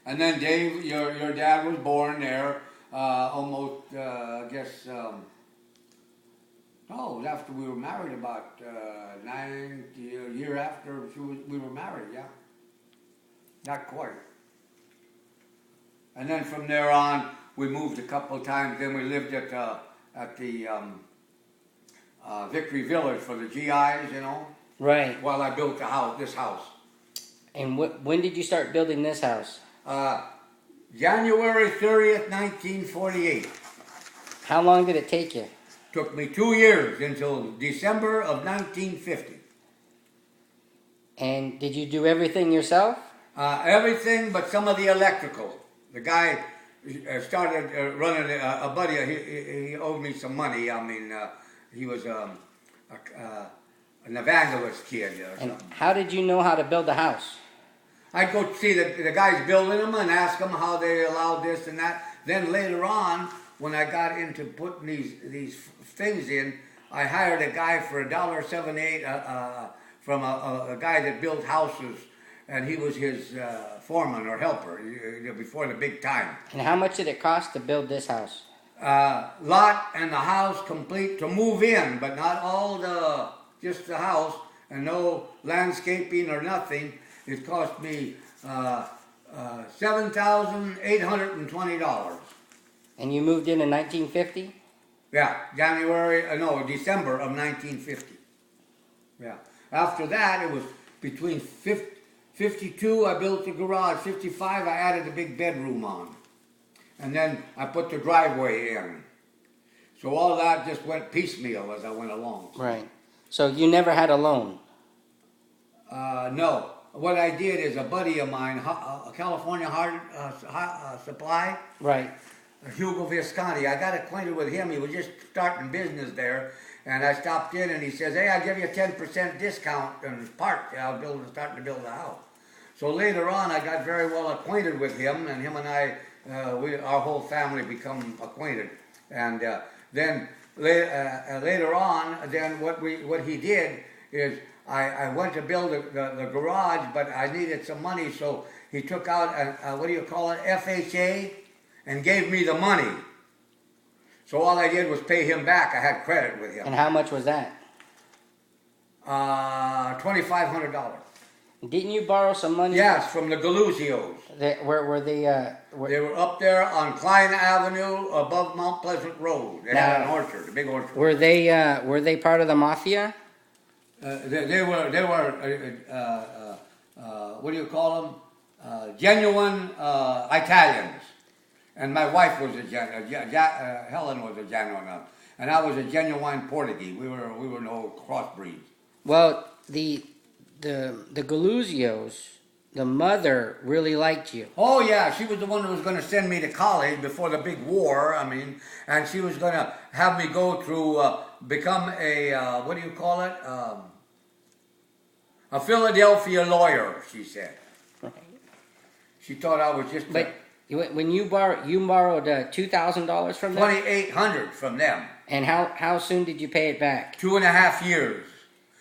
And then Dave, your dad was born there, almost, I guess, oh, after we were married, about a year after we were married, yeah. Not quite. And then from there on, we moved a couple of times. Then we lived at the Victory Village for the GIs, you know. Right. While I built this house. And when did you start building this house? January 30th, 1948. How long did it take you? Took me 2 years until December of 1950. And did you do everything yourself? Everything but some of the electrical. The guy started running a buddy. He owed me some money. I mean, he was an evangelist kid or And something. how did you know how to build a house? I'd go see the guys building them and ask them how they allowed this and that. Then later on, when I got into putting these things in, I hired a guy for $1.78 from a guy that built houses, and he was his foreman or helper before the big time. And how much did it cost to build this house? Lot and the house complete to move in, but not all just the house and no landscaping or nothing. It cost me $7,820. And you moved in 1950? Yeah, December of 1950. Yeah. After that, it was between 52, I built the garage. 55, I added a big bedroom on. And then I put the driveway in. So all that just went piecemeal as I went along. Right. So you never had a loan? No. What I did is a buddy of mine, California Hard Supply, Right. Hugo Visconti. I got acquainted with him. He was just starting business there. And I stopped in and he says, hey, I'll give you a 10% discount and part. Starting to build a house. So later on, I got very well acquainted with him, and him and I, our whole family become acquainted. And then later on, then what he did is I went to build the garage, but I needed some money, so he took out FHA, and gave me the money. So all I did was pay him back. I had credit with him. And how much was that? $2,500. Didn't you borrow some money? Yes, from the Galuzios. Where were they? They were up there on Klein Avenue above Mount Pleasant Road. They had an orchard, a big orchard. Were they part of the mafia? They were what do you call them? Genuine Italians. And my wife was Helen was a genuine, and I was a genuine Portuguese. We were no crossbreeds. Well, the Galuzios, the mother really liked you. Oh yeah, she was the one who was going to send me to college before the big war. I mean, and she was going to have me go through, become a what do you call it? A Philadelphia lawyer. She said. She thought I was just. But when you borrowed $2,000 from them. $2,800 from them. And how soon did you pay it back? 2.5 years.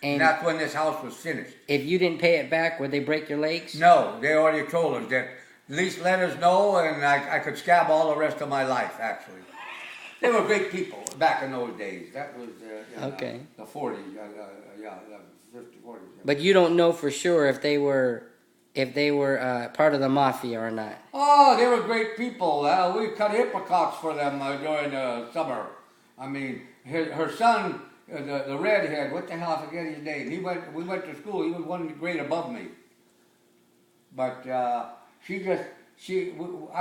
And that's when this house was finished. If you didn't pay it back, would they break your legs? No, they already told us that. At least let us know, and I could scab all the rest of my life, actually. They were great people back in those days. That was okay. The 40s, the 50s, 40s. But you don't know for sure if they were part of the mafia or not. Oh, they were great people. We cut apricots for them during the summer. I mean, her son, the redhead, what the hell, I forget his name. We went to school. He was one grade above me. But I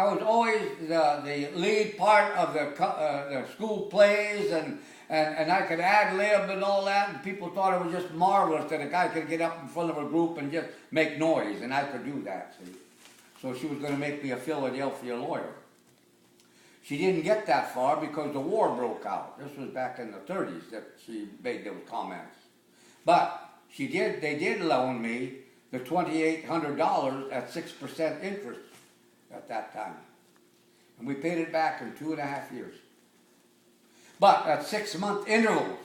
was always the lead part of the school plays, and I could ad lib and all that, and people thought it was just marvelous that a guy could get up in front of a group and just make noise, and I could do that, see. So she was going to make me a Philadelphia lawyer. She didn't get that far because the war broke out. This was back in the 30s that she made those comments. But they did loan me the $2,800 at 6% interest at that time. And we paid it back in 2.5 years. But at 6-month intervals.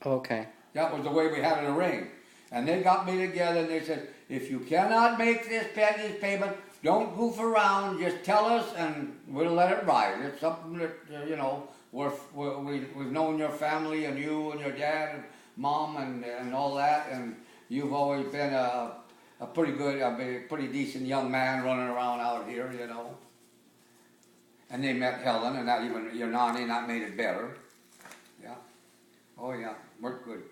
Okay. That was the way we had it arranged. And they got me together and they said, if you cannot make this payment, don't goof around. Just tell us, and we'll let it ride. It's something that you know we've known your family and you and your dad and mom and all that, and you've always been a pretty good, pretty decent young man running around out here, you know. And they met Helen, and that even your nanny, that made it better. Yeah. Oh yeah, worked good.